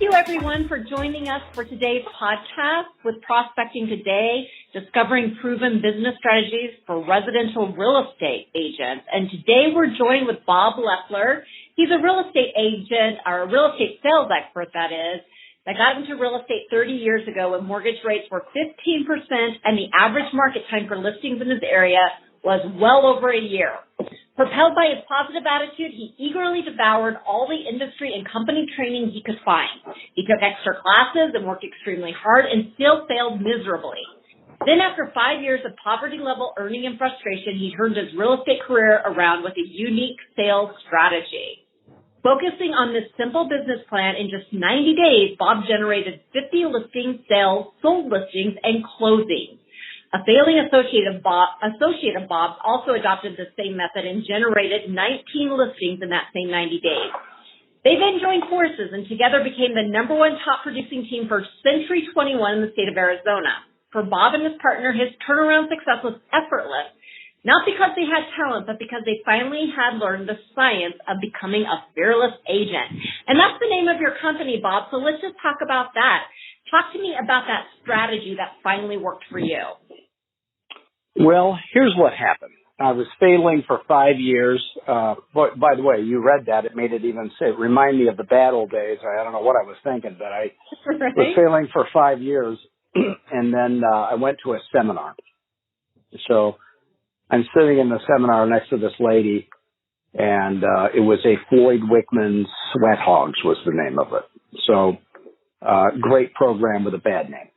Thank you, everyone, for joining us for today's podcast with Prospecting Today, discovering proven business strategies for residential real estate agents. And today we're joined with Bob Loeffler. He's a real estate agent, or a real estate sales expert, that is, that got into real estate 30 years ago when mortgage rates were 15% and the average market time for listings in his area was well over a year. Propelled by his positive attitude, he eagerly devoured all the industry and company training he could find. He took extra classes and worked extremely hard and still failed miserably. Then after 5 years of poverty-level earning and frustration, he turned his real estate career around with a unique sales strategy. Focusing on this simple business plan, in just 90 days, Bob generated 50 listings, sales, sold listings, and closings. A failing associate of Bob's also adopted the same method and generated 19 listings in that same 90 days. They then joined forces and together became the #1 top producing team for Century 21 in the state of Arizona. For Bob and his partner, his turnaround success was effortless, not because they had talent, but because they finally had learned the science of becoming a fearless agent. And that's the name of your company, Bob. So let's just talk about that. Talk to me about that strategy that finally worked for you. Well, here's what happened. I was failing for 5 years. But by the way, you read that. It made it even say, remind me of the bad old days. I don't know what I was thinking, but I was failing for 5 years. And then I went to a seminar. So I'm sitting in the seminar next to this lady, and it was a Floyd Wickman Sweat Hogs was the name of it. So great program with a bad name.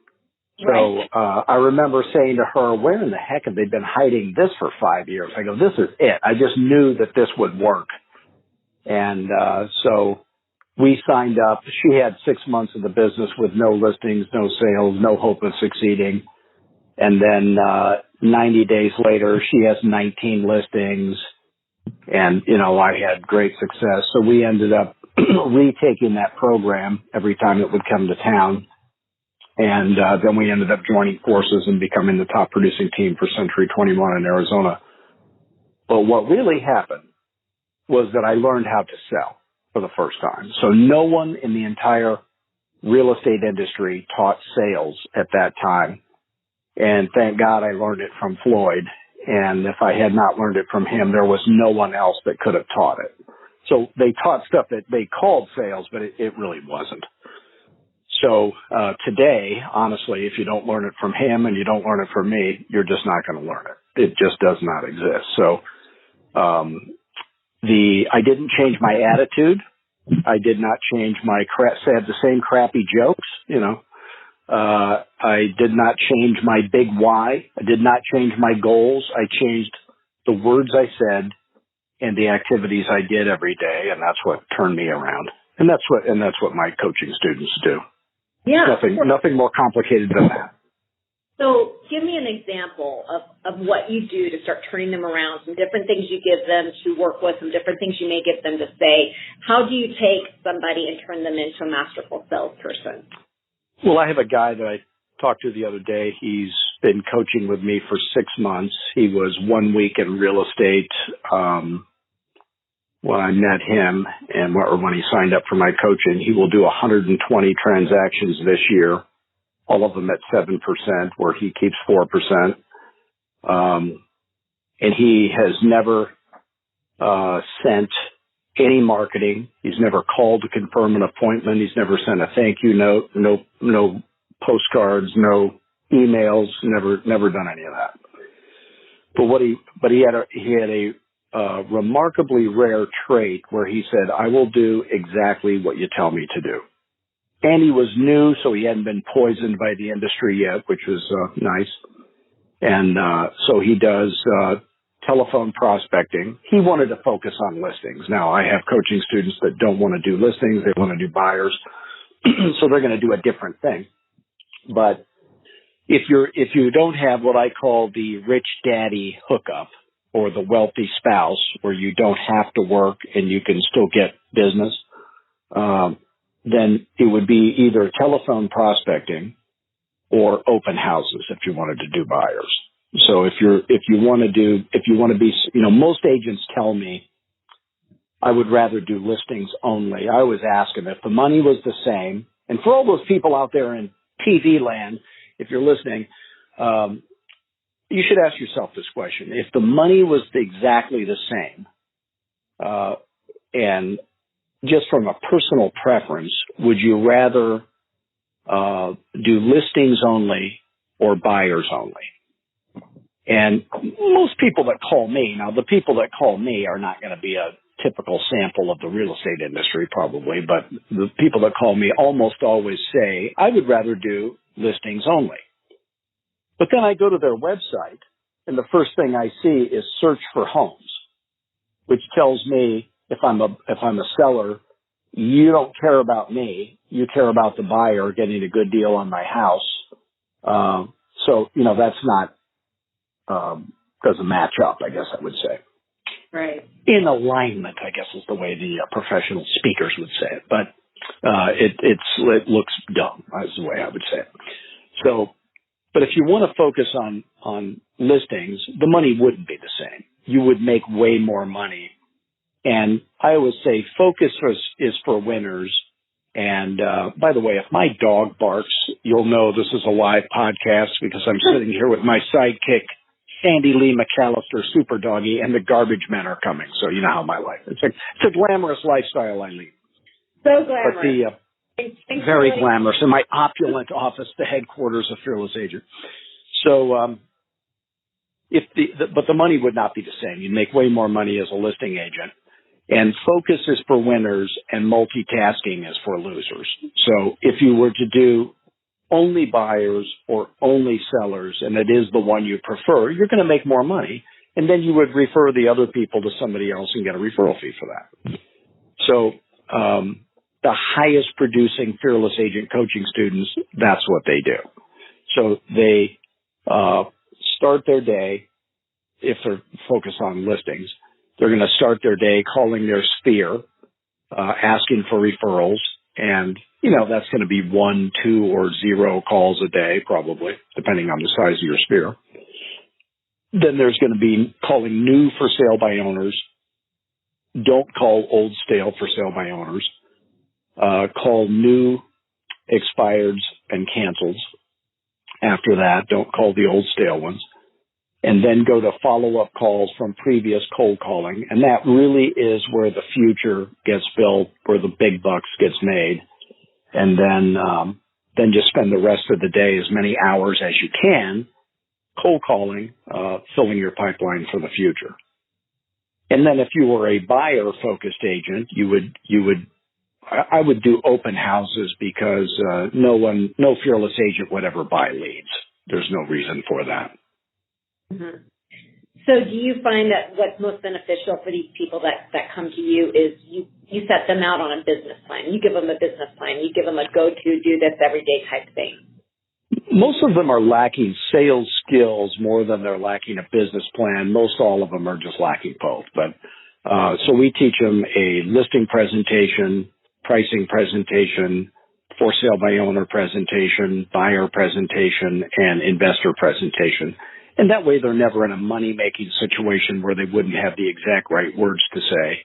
So I remember saying to her, where in the heck have they been hiding this for 5 years? I go, this is it. I just knew that this would work. And so we signed up. She had 6 months of the business with no listings, no sales, no hope of succeeding. And then 90 days later, she has 19 listings. And, you know, I had great success. So we ended up retaking that program every time it would come to town. And then we ended up joining forces and becoming the top producing team for Century 21 in Arizona. But what really happened was that I learned how to sell for the first time. So no one in the entire real estate industry taught sales at that time. And thank God I learned it from Floyd. And if I had not learned it from him, there was no one else that could have taught it. So they taught stuff that they called sales, but it really wasn't. So today, honestly, if you don't learn it from him and you don't learn it from me, you're just not going to learn it. It just does not exist. So I didn't change my attitude. I did not change my had the same crappy jokes, you know. I did not change my big why. I did not change my goals. I changed the words I said and the activities I did every day, and that's what turned me around. And that's what my coaching students do. Yeah. Nothing more complicated than that. So give me an example of what you do to start turning them around, some different things you give them to work with, some different things you may give them to say. How do you take somebody and turn them into a masterful salesperson? Well, I have a guy that I talked to the other day. He's been coaching with me for 6 months. He was 1 week in real estate when I met him or when he signed up for my coaching. He will do 120 transactions this year, all of them at 7%, where he keeps 4%. And he has never sent any marketing. He's never called to confirm an appointment. He's never sent a thank you note, no postcards, no emails, never done any of that. But he had a remarkably rare trait where he said, I will do exactly what you tell me to do. And he was new, so he hadn't been poisoned by the industry yet, which was nice. And so he does telephone prospecting. He wanted to focus on listings. Now, I have coaching students that don't want to do listings. They want to do buyers. So they're going to do a different thing. But if you don't have what I call the rich daddy hookup, or the wealthy spouse, where you don't have to work and you can still get business, then it would be either telephone prospecting or open houses if you wanted to do buyers. So if you want to be, most agents tell me I would rather do listings only. I always ask them if the money was the same And for all those people out there in TV land, if you're listening, you should ask yourself this question. If the money was exactly the same, and just from a personal preference, would you rather do listings only or buyers only? And most people that call me, now the people that call me are not going to be a typical sample of the real estate industry probably, but the people that call me almost always say, I would rather do listings only. But then I go to their website and the first thing I see is search for homes, which tells me if I'm a seller, you don't care about me. You care about the buyer getting a good deal on my house. So, that's not, doesn't match up, I guess I would say. Right. In alignment, I guess is the way the professional speakers would say it. But it looks dumb, is the way I would say it. So, but if you want to focus on listings, the money wouldn't be the same. You would make way more money. And I always say focus is for winners. And by the way, if my dog barks, you'll know this is a live podcast because I'm sitting here with my sidekick, Sandy Lee McAllister, Super Doggy, and the garbage men are coming. So you know how my life is. It's a glamorous lifestyle I lead. So glamorous. But very glamorous. In my opulent office, the headquarters of Fearless Agent. So, but the money would not be the same. You'd make way more money as a listing agent. And focus is for winners and multitasking is for losers. So if you were to do only buyers or only sellers, and it is the one you prefer, you're going to make more money. And then you would refer the other people to somebody else and get a referral fee for that. So the highest producing Fearless Agent coaching students, that's what they do. So they start their day, if they're focused on listings, they're going to start their day calling their sphere, asking for referrals. And, that's going to be 1, 2, or 0 calls a day, probably, depending on the size of your sphere. Then there's going to be calling new for sale by owners. Don't call old stale for sale by owners. Call new expireds and cancels. After that, don't call the old stale ones. And then go to follow-up calls from previous cold calling. And that really is where the future gets built, where the big bucks gets made. And then just spend the rest of the day, as many hours as you can, cold calling, filling your pipeline for the future. And then if you were a buyer-focused agent, I would do open houses because no Fearless Agent would ever buy leads. There's no reason for that. Mm-hmm. So do you find that what's most beneficial for these people that come to you is you set them out on a business plan. You give them a business plan. You give them a go-to, do this every day type thing. Most of them are lacking sales skills more than they're lacking a business plan. Most all of them are just lacking both. But so we teach them a listing presentation, pricing presentation, for sale by owner presentation, buyer presentation, and investor presentation. And that way they're never in a money-making situation where they wouldn't have the exact right words to say.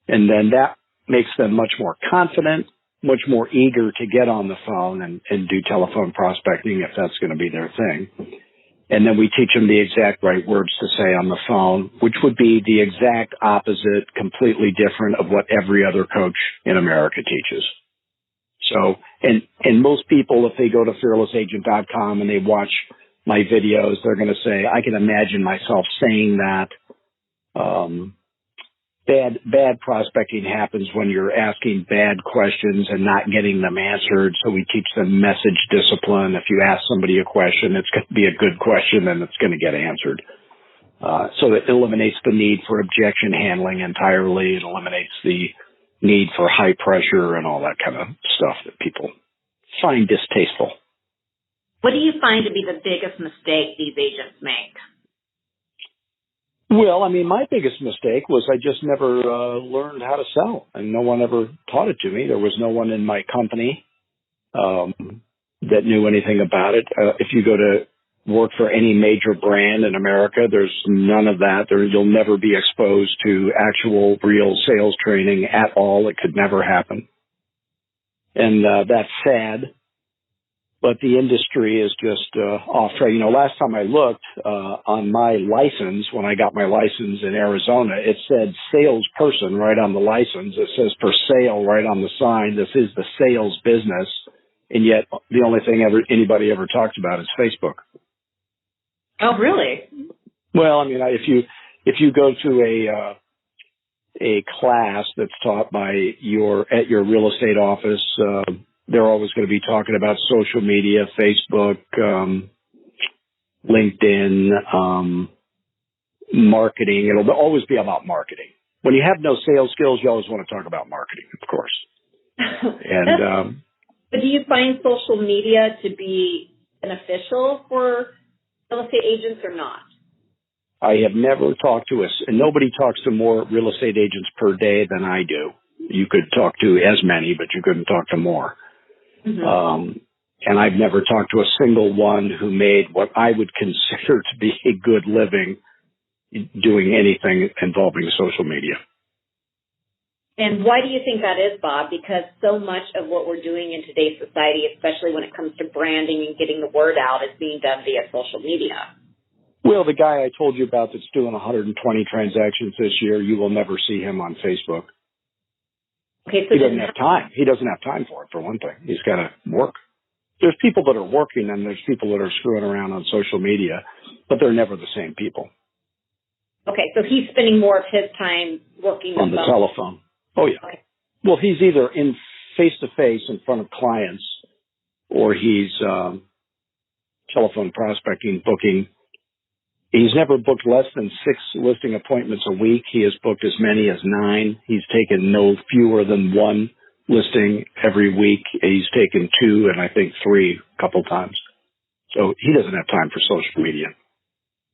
And then that makes them much more confident, much more eager to get on the phone and do telephone prospecting if that's going to be their thing. And then we teach them the exact right words to say on the phone, which would be the exact opposite, completely different of what every other coach in America teaches. So, and most people, if they go to fearlessagent.com and they watch my videos, they're going to say, I can imagine myself saying that. Bad prospecting happens when you're asking bad questions and not getting them answered. So we teach them message discipline. If you ask somebody a question, it's going to be a good question and it's going to get answered. So it eliminates the need for objection handling entirely. It eliminates the need for high pressure and all that kind of stuff that people find distasteful. What do you find to be the biggest mistake these agents make? Well, I mean, my biggest mistake was I just never learned how to sell, and no one ever taught it to me. There was no one in my company that knew anything about it. If you go to work for any major brand in America, there's none of that. You'll never be exposed to actual real sales training at all. It could never happen. And that's sad. But the industry is just off track. You know, last time I looked on my license, when I got my license in Arizona, it said salesperson right on the license. It says for sale right on the sign. This is the sales business. And yet the only thing anybody ever talks about is Facebook. Oh, really? Well, I mean, if you go to a class that's taught by at your real estate office, they're always going to be talking about social media, Facebook, LinkedIn, marketing. It'll always be about marketing. When you have no sales skills, you always want to talk about marketing, of course. And but do you find social media to be beneficial for real estate agents or not? I have never talked to and nobody talks to more real estate agents per day than I do. You could talk to as many, but you couldn't talk to more. Mm-hmm. And I've never talked to a single one who made what I would consider to be a good living doing anything involving social media. And why do you think that is, Bob? Because so much of what we're doing in today's society, especially when it comes to branding and getting the word out, is being done via social media. Well, the guy I told you about that's doing 120 transactions this year, you will never see him on Facebook. Okay, so he doesn't have time. He doesn't have time for it, for one thing. He's got to work. There's people that are working and there's people that are screwing around on social media, but they're never the same people. Okay, so he's spending more of his time working on the telephone. Oh, yeah. Okay. Well, he's either in face-to-face in front of clients or he's telephone prospecting, booking. He's never booked less than 6 listing appointments a week. He has booked as many as 9. He's taken no fewer than 1 listing every week. He's taken 2 and I think 3 a couple times. So he doesn't have time for social media.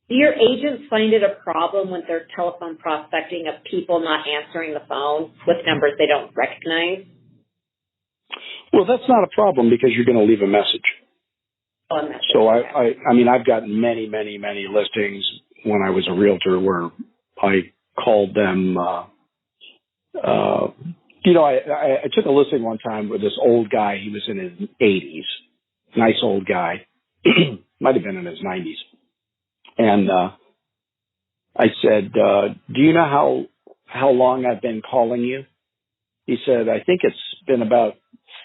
Do your agents find it a problem when they're telephone prospecting of people not answering the phone with numbers they don't recognize? Well, that's not a problem because you're going to leave a message. Oh, a message. So I mean, I've gotten many listings when I was a realtor where I called them. You know, I took a listing one time with this old guy. He was in his 80s, nice old guy, might have been in his 90s. And I said, do you know how long I've been calling you? He said, I think it's been about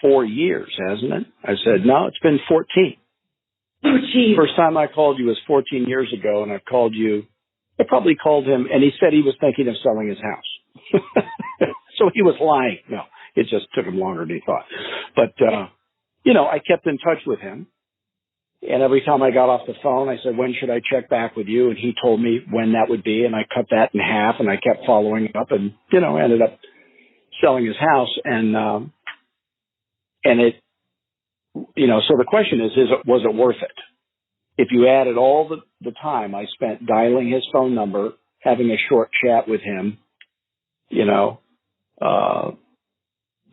4 years, hasn't it? I said, no, it's been 14. Oh, geez. First time I called you was 14 years ago, and I've called you. I probably called him, and he said he was thinking of selling his house. So he was lying. No, it just took him longer than he thought. But, you know, I kept in touch with him. And every time I got off the phone, I said, when should I check back with you? And he told me when that would be. And I cut that in half and I kept following up and, you know, ended up selling his house. And it, you know, so the question was it worth it? If you added all the time I spent dialing his phone number, having a short chat with him, you know,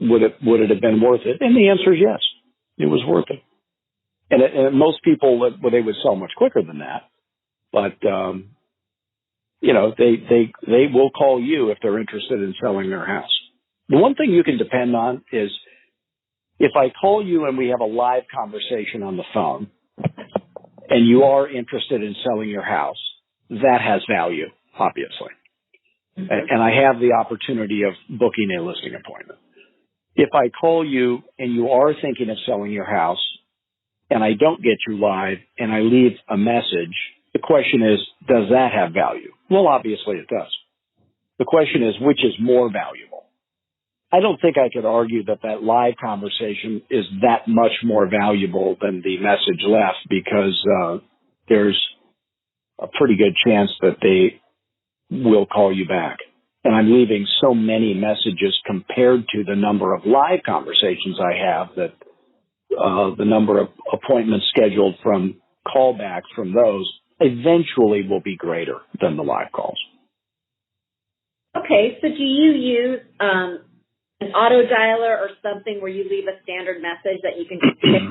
would it have been worth it? And the answer is yes, it was worth it. And most people, well, they would sell much quicker than that. But, you know, they will call you if they're interested in selling their house. The one thing you can depend on is if I call you and we have a live conversation on the phone and you are interested in selling your house, that has value, obviously. Mm-hmm. And I have the opportunity of booking a listing appointment. If I call you and you are thinking of selling your house, and I don't get you live, and I leave a message, the question is, does that have value? Well, obviously it does. The question is, which is more valuable? I don't think I could argue that live conversation is that much more valuable than the message left because there's a pretty good chance that they will call you back. And I'm leaving so many messages compared to the number of live conversations I have that the number of appointments scheduled from callbacks from those eventually will be greater than the live calls. Okay, so do you use an auto dialer or something where you leave a standard message that you can just pick?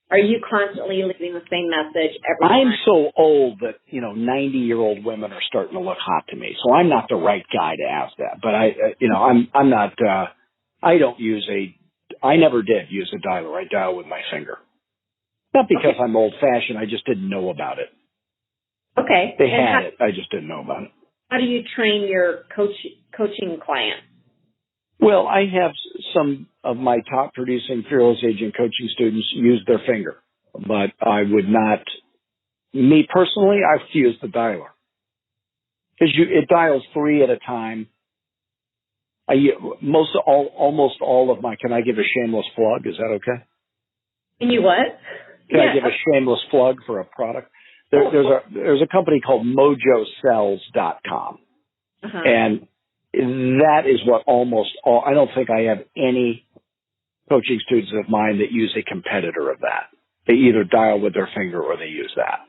Are you constantly leaving the same message every time? I'm so old that, you know, 90-year-old women are starting to look hot to me. So I'm not the right guy to ask that. But I'm not, I don't use I never did use a dialer. I dial with my finger. Not because I'm old-fashioned. I just didn't know about it. Okay. They had it. I just didn't know about it. How do you train your coaching clients? Well, I have some of my top producing Fearless Agent coaching students use their finger, but I would not, me personally, I've used the dialer. Because it dials 3 at a time. Almost all of my, can I give a shameless plug? Is that okay? Can you what? Can I give a shameless plug for a product? There's a company called mojocells.com. And that is what almost all, I don't think I have any coaching students of mine that use a competitor of that. They either dial with their finger or they use that.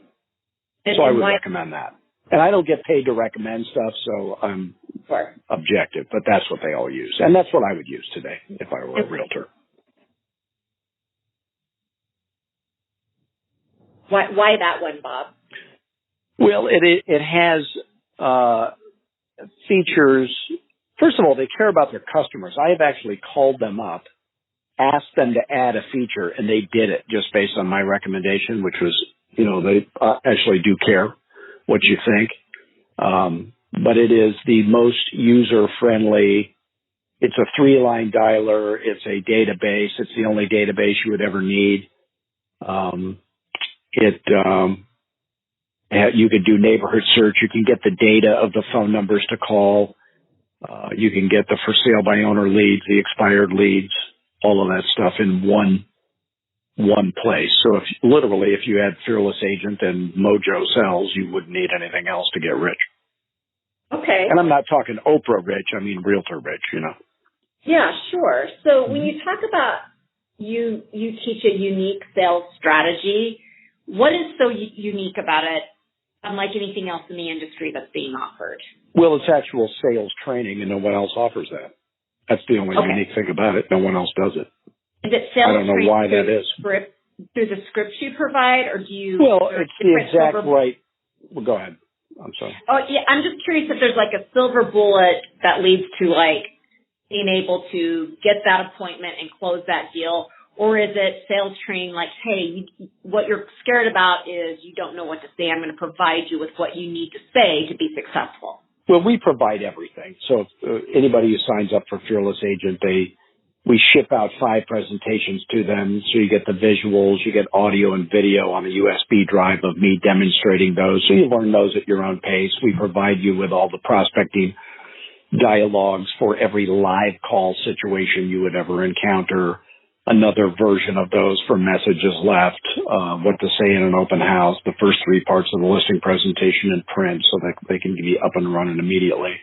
So I would recommend that. And I don't get paid to recommend stuff, so I'm objective, but that's what they all use. And that's what I would use today if I were a realtor. Why that one, Bob? Well, it has features. First of all, they care about their customers. I have actually called them up, asked them to add a feature, and they did it just based on my recommendation, which was, they actually do care what you think. But it is the most user-friendly. It's a 3-line dialer. It's a database. It's the only database you would ever need. You could do neighborhood search. You can get the data of the phone numbers to call. You can get the for sale by owner leads, the expired leads, all of that stuff in one place. So if you had Fearless Agent and Mojo Cells, you wouldn't need anything else to get rich. Okay. And I'm not talking Oprah rich. I mean realtor rich, Yeah, sure. So when you talk about you teach a unique sales strategy, what is so unique about it, unlike anything else in the industry that's being offered? Well, it's actual sales training, and no one else offers that. That's the only unique thing about it. No one else does it. Is it sales I don't know why that is. Through the scripts you provide, or do you? Well, it's the exact right. Well, go ahead. I'm sorry. Oh, yeah. I'm just curious if there's like a silver bullet that leads to being able to get that appointment and close that deal. Or is it sales training like, hey, what you're scared about is you don't know what to say. I'm going to provide you with what you need to say to be successful. Well, we provide everything. So if anybody who signs up for Fearless Agent, we ship out 5 presentations to them. So you get the visuals, you get audio and video on a USB drive of me demonstrating those. So you learn those at your own pace. We provide you with all the prospecting dialogues for every live call situation you would ever encounter. Another version of those for messages left, what to say in an open house, the first 3 parts of the listing presentation in print so that they can be up and running immediately.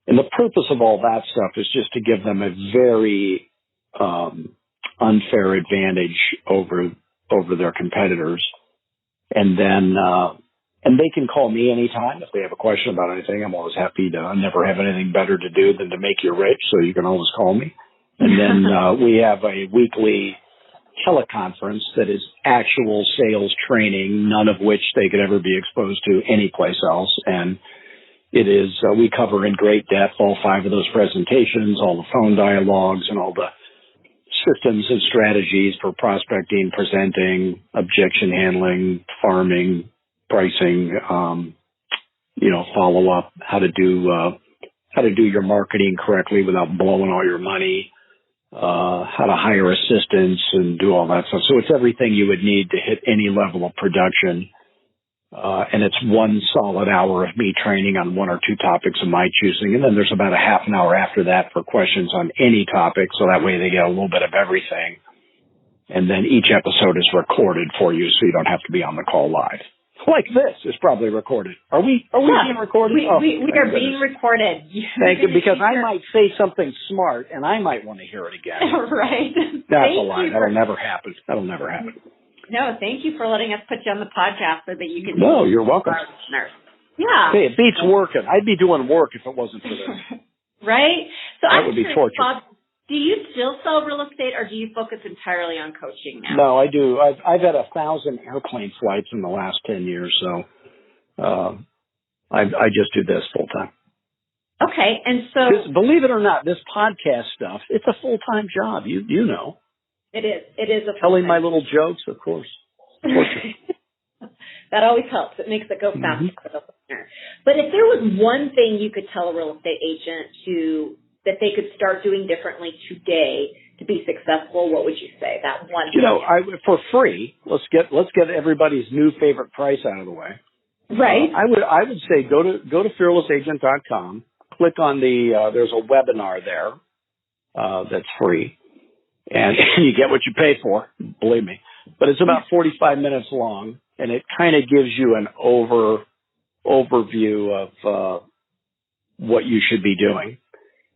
And the purpose of all that stuff is just to give them a very unfair advantage over their competitors. And then and they can call me anytime if they have a question about anything. I'm always happy to. I never have anything better to do than to make you rich, so you can always call me. And then we have a weekly teleconference that is actual sales training, none of which they could ever be exposed to anyplace else. And it is, we cover in great depth all 5 of those presentations, all the phone dialogues, and all the systems and strategies for prospecting, presenting, objection handling, farming, pricing, follow up, how to do your marketing correctly without blowing all your money. How to hire assistants and do all that stuff. So it's everything you would need to hit any level of production. And it's 1 solid hour of me training on 1 or 2 topics of my choosing. And then there's about a half an hour after that for questions on any topic. So that way they get a little bit of everything. And then each episode is recorded for you so you don't have to be on the call live. Like this is probably recorded. Are we being recorded? We are being recorded. Thank you, because I might say something smart and I might want to hear it again. Right. That's a lie. That'll never happen. No, thank you for letting us put you on the podcast so that you can. No, you're welcome. Yeah. Hey, it beats working. I'd be doing work if it wasn't for this. Right? So that would be torture. Bob, do you still sell real estate, or do you focus entirely on coaching now? No, I do. I've had 1,000 airplane flights in the last 10 years, so I just do this full time. Okay. And so, believe it or not, this podcast stuff, it's a full-time job. You know. it is. It is a Telling my little jokes, of course. That always helps. It makes it go faster for the listener. But if there was one thing you could tell a real estate agent that they could start doing differently today to be successful, what would you say? That one thing. For free, let's get everybody's new favorite price out of the way. Right. I would say go to fearlessagent.com, click on there's a webinar there that's free, and you get what you pay for, believe me. But it's about 45 minutes long, and it kind of gives you an overview of what you should be doing.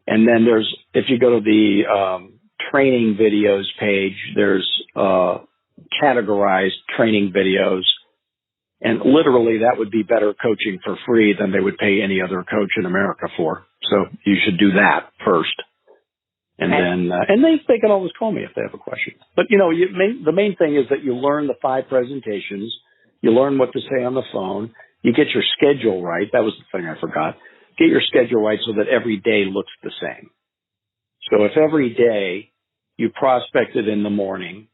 And then if you go to the training videos page, there's categorized training videos. And literally that would be better coaching for free than they would pay any other coach in America for. So you should do that first. And then, and they can always call me if they have a question. But, the main thing is that you learn the 5 presentations. You learn what to say on the phone. You get your schedule right. That was the thing I forgot. Get your schedule right so that every day looks the same. So if every day you prospected in the morning,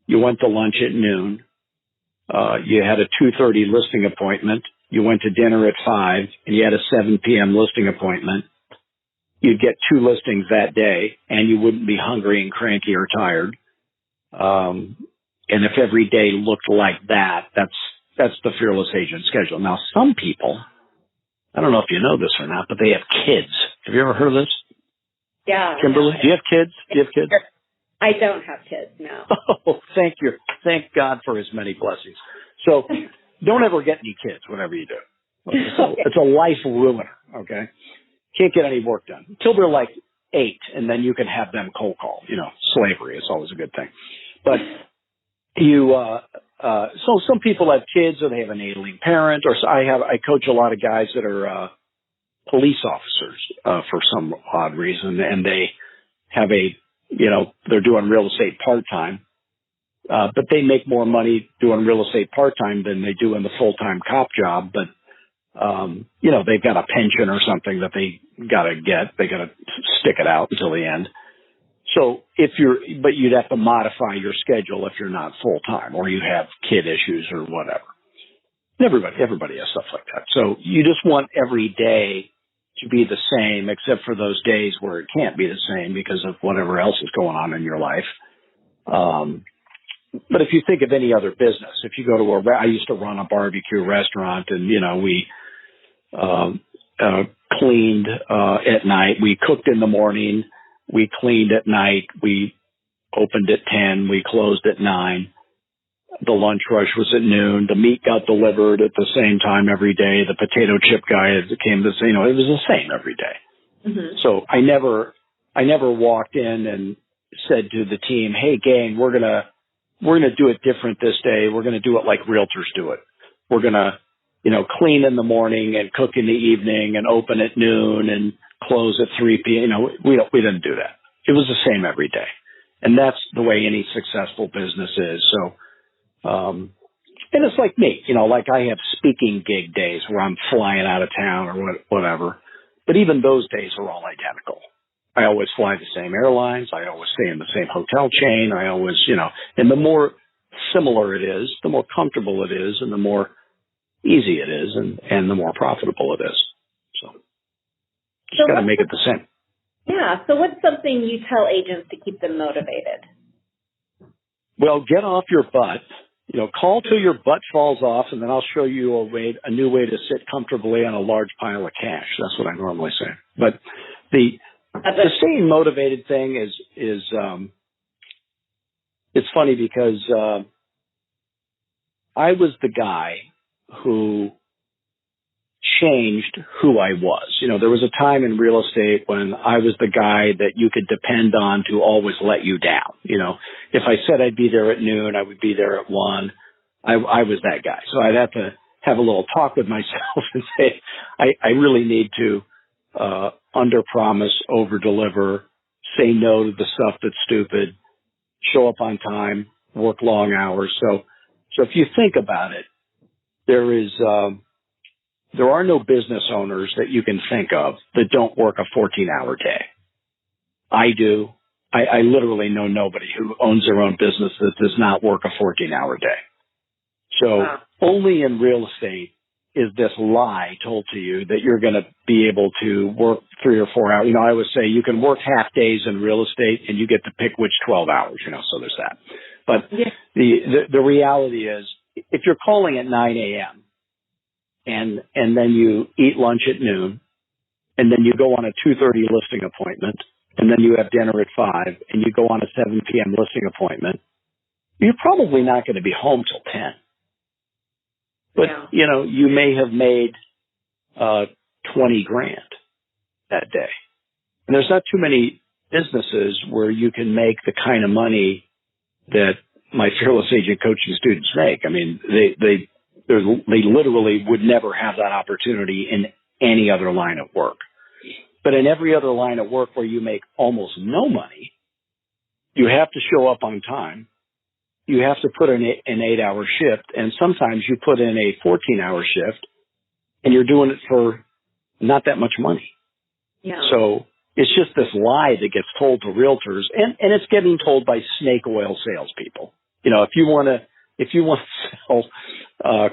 you went to lunch at noon, you had a 2:30 listing appointment, you went to dinner at 5, and you had a 7 p.m. listing appointment, you'd get 2 listings that day, and you wouldn't be hungry and cranky or tired. And if every day looked like that, that's the Fearless Agent schedule. Now, some people, I don't know if you know this or not, but they have kids. Have you ever heard of this? Yeah. Kimberly, do you have kids? I don't have kids, no. Oh, thank you. Thank God for his many blessings. So don't ever get any kids, whatever you do. It's a life ruiner, okay? Can't get any work done until they're like 8, and then you can have them cold call. Slavery is always a good thing. But so some people have kids, or they have an ailing parent, or I coach a lot of guys that are police officers for some odd reason, and they have they're doing real estate part-time, but they make more money doing real estate part-time than they do in the full-time cop job. But they've got a pension or something that they got to get. They got to stick it out until the end. So but you'd have to modify your schedule if you're not full-time or you have kid issues or whatever. Everybody has stuff like that. So you just want every day to be the same, except for those days where it can't be the same because of whatever else is going on in your life. But if you think of any other business, if you go to I used to run a barbecue restaurant, and we cleaned at night. We cooked in the morning. We cleaned at night. We opened at 10. We closed at 9. The lunch rush was at noon. The meat got delivered at the same time every day. The potato chip guy came to say, it was the same every day. Mm-hmm. So I never walked in and said to the team, "Hey gang, we're gonna do it different this day. We're gonna do it like realtors do it. We're gonna, clean in the morning and cook in the evening and open at noon and close at 3 p.m. We didn't do that. It was the same every day, and that's the way any successful business is. So. And it's like me, like I have speaking gig days where I'm flying out of town or whatever, but even those days are all identical. I always fly the same airlines. I always stay in the same hotel chain. I always, and the more similar it is, the more comfortable it is, and the more easy it is, and the more profitable it is. So just got to make it the same. Yeah. So what's something you tell agents to keep them motivated? Well, get off your butt. Call till your butt falls off, and then I'll show you a new way to sit comfortably on a large pile of cash. That's what I normally say. But the staying motivated thing is it's funny because I was the guy who changed who I was. There was a time in real estate when I was the guy that you could depend on to always let you down. If I said I'd be there at noon, I would be there at 1. I was that guy. So I'd have to have a little talk with myself and say, I really need to under-promise, over-deliver, say no to the stuff that's stupid, show up on time, work long hours. So if you think about it, there is there are no business owners that you can think of that don't work a 14-hour day. I do. I literally know nobody who owns their own business that does not work a 14-hour day. So only in real estate is this lie told to you that you're going to be able to work 3 or 4 hours. I always say you can work half days in real estate and you get to pick which 12 hours, so there's that. But the reality is if you're calling at 9 a.m. and then you eat lunch at noon and then you go on a 2:30 listing appointment and then you have dinner at 5 and you go on a 7 p.m. listing appointment, you're probably not going to be home till 10. But, you may have made $20,000 that day. And there's not too many businesses where you can make the kind of money that my fearless agent coaching students make. I mean, they literally would never have that opportunity in any other line of work. But in every other line of work where you make almost no money, you have to show up on time. You have to put in an 8-hour shift, and sometimes you put in a 14-hour shift, and you're doing it for not that much money. Yeah. So it's just this lie that gets told to realtors, and it's getting told by snake oil salespeople. If you want to sell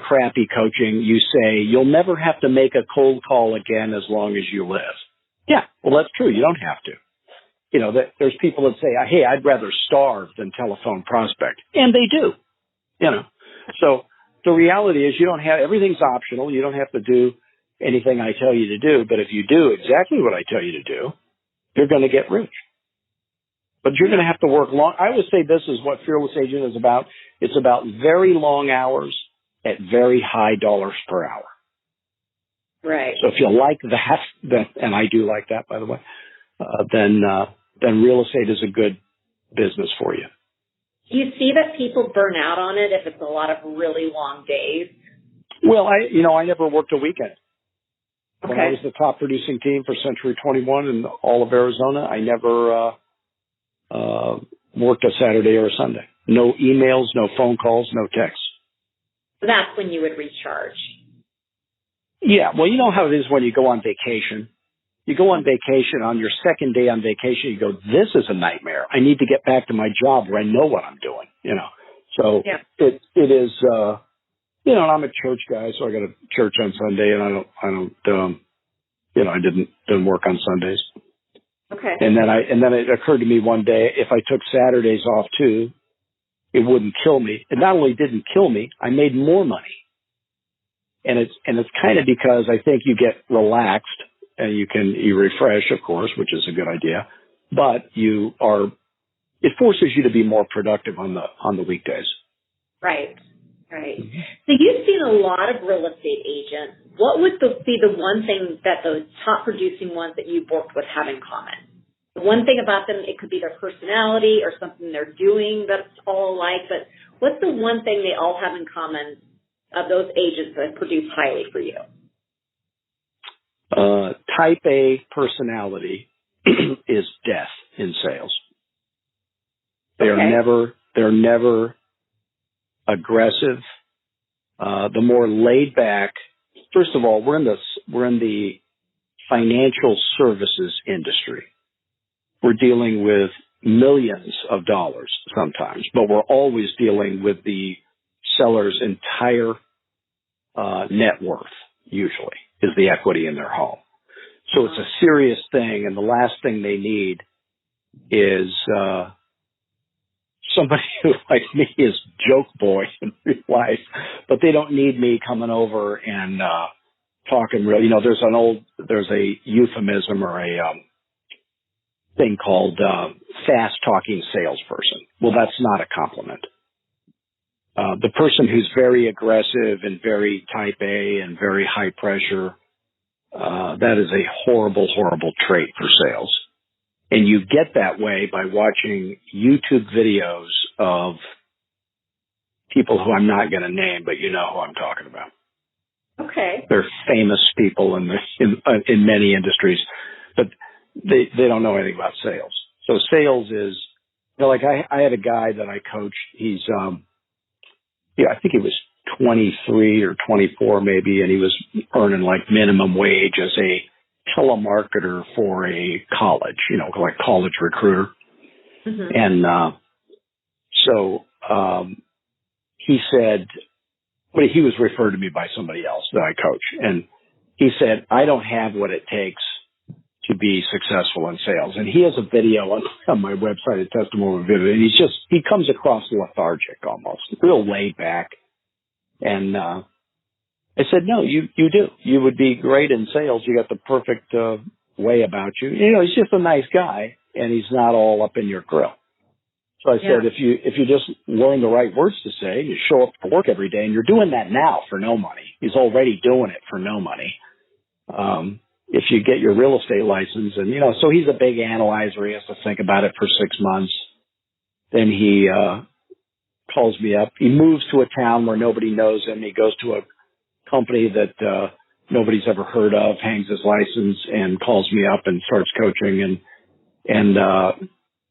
crappy coaching, you say you'll never have to make a cold call again as long as you live. Yeah, well, that's true. You don't have to. There's people that say, hey, I'd rather starve than telephone prospect. And they do, So the reality is everything's optional. You don't have to do anything I tell you to do. But if you do exactly what I tell you to do, you're going to get rich. But you're going to have to work long. I would say this is what Fearless Agent is about. It's about very long hours at very high dollars per hour. Right. So if you like that, and I do like that, by the way, then real estate is a good business for you. Do you see that people burn out on it if it's a lot of really long days? Well, I never worked a weekend. Okay. When I was the top producing team for Century 21 in all of Arizona, I never worked a Saturday or a Sunday. No emails, no phone calls, no texts. So that's when you would recharge. Yeah, well, you know how it is when you go on vacation. You go on vacation, on your second day on vacation, you go, this is a nightmare. I need to get back to my job where I know what I'm doing, So it is, and I'm a church guy, so I go to church on Sunday, and I didn't work on Sundays. Okay. And then it occurred to me one day, if I took Saturdays off too, it wouldn't kill me. It not only didn't kill me, I made more money. And it's kind of because I think you get relaxed and you refresh, of course, which is a good idea, but it forces you to be more productive on the weekdays. Right. Mm-hmm. So you've seen a lot of real estate agents. What would be the one thing that those top producing ones that you've worked with have in common? The one thing about them, it could be their personality or something they're doing that's all alike, but what's the one thing they all have in common of those agents that produce highly for you? Type A personality is death in sales. They're never aggressive. The more laid back. First of all, we're in the financial services industry. We're dealing with millions of dollars sometimes, but we're always dealing with the seller's entire net worth, usually, is the equity in their home. So it's a serious thing, and the last thing they need is somebody who, like me, is joke boy in real life, but they don't need me coming over and talking real. There's a euphemism or a thing called fast-talking salesperson. Well, that's not a compliment. The person who's very aggressive and very type A and very high pressure, that is a horrible, horrible trait for sales. And you get that way by watching YouTube videos of people who I'm not going to name, but you know who I'm talking about. Okay. They're famous people in many industries, but they don't know anything about sales. So sales is, like I had a guy that I coached. He's, I think he was 23 or 24 maybe, and he was earning like minimum wage as a telemarketer for a college, like college recruiter. Mm-hmm. And so he said, but he was referred to me by somebody else that I coach, and he said, I don't have what it takes to be successful in sales. And he has a video on my website, a testimonial video, and he comes across lethargic almost, real laid back. And I said, no, you do. You would be great in sales. You got the perfect way about you. He's just a nice guy, and he's not all up in your grill. So I said, if you just learn the right words to say, you show up to work every day, and you're doing that now for no money. He's already doing it for no money. If you get your real estate license, and so he's a big analyzer. He has to think about it for 6 months. Then he calls me up. He moves to a town where nobody knows him. He goes to a company that nobody's ever heard of, hangs his license, and calls me up and starts coaching. And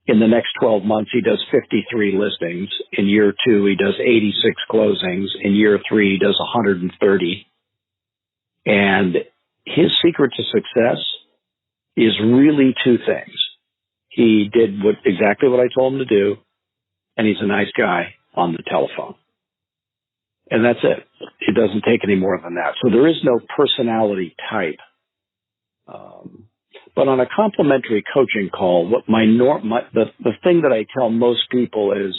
in the next 12 months, he does 53 listings. In year 2, he does 86 closings. In year 3, he does 130. And his secret to success is really 2 things. He did exactly what I told him to do, and he's a nice guy on the telephone. And that's it. It doesn't take any more than that. So there is no personality type. But on a complimentary coaching call, what the thing that I tell most people is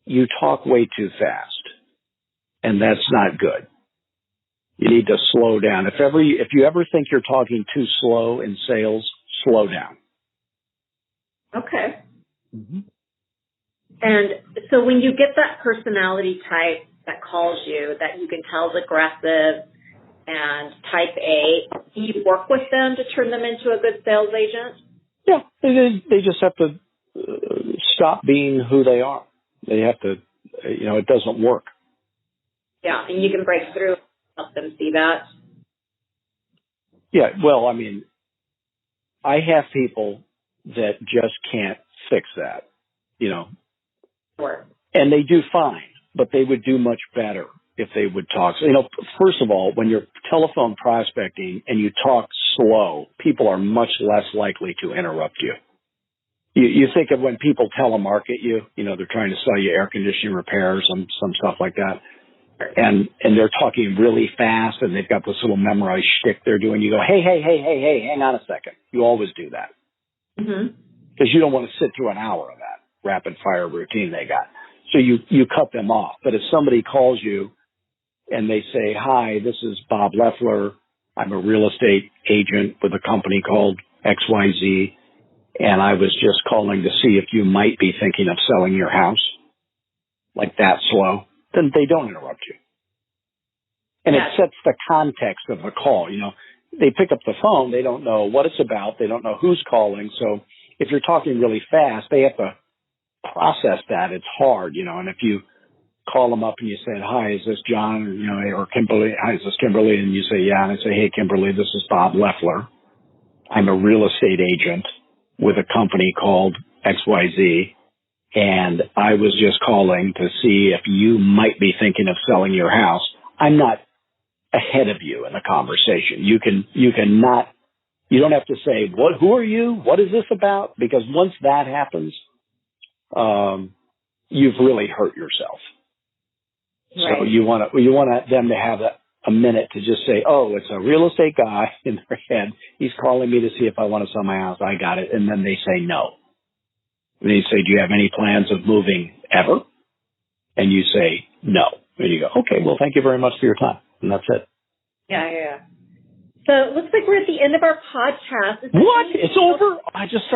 you talk way too fast, and that's not good. You need to slow down. If you ever think you're talking too slow in sales, slow down. Okay. Mm-hmm. And so when you get that personality type that calls you, that you can tell is aggressive and type A, do you work with them to turn them into a good sales agent? Yeah, they just have to stop being who they are. They have to, it doesn't work. Yeah, and you can break through, help them see that. Yeah, well, I mean, I have people that just can't fix that, Sure. And they do fine, but they would do much better if they would talk. So, first of all, when you're telephone prospecting and you talk slow, people are much less likely to interrupt you. You think of when people telemarket you, they're trying to sell you air conditioning repairs and some stuff like that. And they're talking really fast and they've got this little memorized shtick they're doing. You go, hey, hang on a second. You always do that. Mm-hmm. Because you don't want to sit through an hour of that rapid fire routine they got. So you cut them off. But if somebody calls you and they say, hi, this is Bob Loeffler. I'm a real estate agent with a company called XYZ. And I was just calling to see if you might be thinking of selling your house, like that slow, then they don't interrupt you. And it sets the context of the call. They pick up the phone. They don't know what it's about. They don't know who's calling. So if you're talking really fast, they have to process that. It's hard, and if you call them up and you say, hi, is this John, or Kimberly? Hi, is this Kimberly? And you say, yeah. And I say, hey, Kimberly, this is Bob Loeffler. I'm a real estate agent with a company called XYZ. And I was just calling to see if you might be thinking of selling your house. I'm not ahead of you in the conversation. You don't have to say, who are you? What is this about? Because once that happens, you've really hurt yourself. Right. So you want them to have a minute to just say, oh, it's a real estate guy in their head. He's calling me to see if I want to sell my house. I got it. And then they say no. And they say, do you have any plans of moving ever? And you say no. And you go, okay, well, thank you very much for your time. And that's it. Yeah. So it looks like we're at the end of our podcast. What? It's over? I just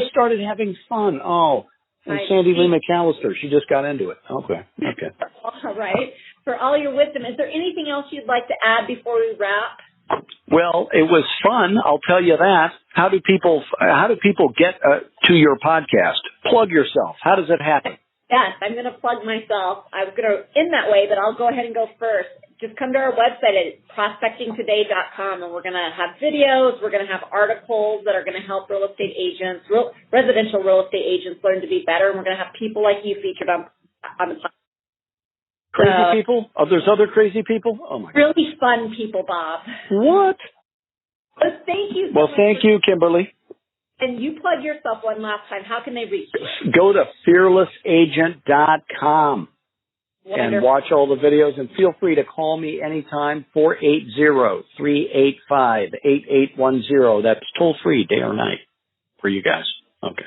started having fun. Oh, and Sandy Lee McAllister, she just got into it. Okay. All right. For all your wisdom, is there anything else you'd like to add before we wrap? Well, it was fun. I'll tell you that. How do people get to your podcast? Plug yourself. How does it happen? Yes, I'm going to plug myself. I was going to end that way, but I'll go ahead and go first. Just come to our website at prospectingtoday.com, and we're going to have videos. We're going to have articles that are going to help residential real estate agents learn to be better, and we're going to have people like you featured on the podcast. Crazy people? Oh, there's other crazy people? Oh, my God. Really fun people, Bob. What? But thank you so Well, much. thank you, Kimberly. And you plug yourself one last time. How can they reach you? Go to fearlessagent.com and watch all the videos. And feel free to call me anytime, 480-385-8810. That's toll free, day or night, for you guys. Okay.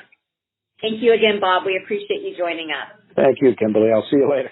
Thank you again, Bob. We appreciate you joining us. Thank you, Kimberly. I'll see you later.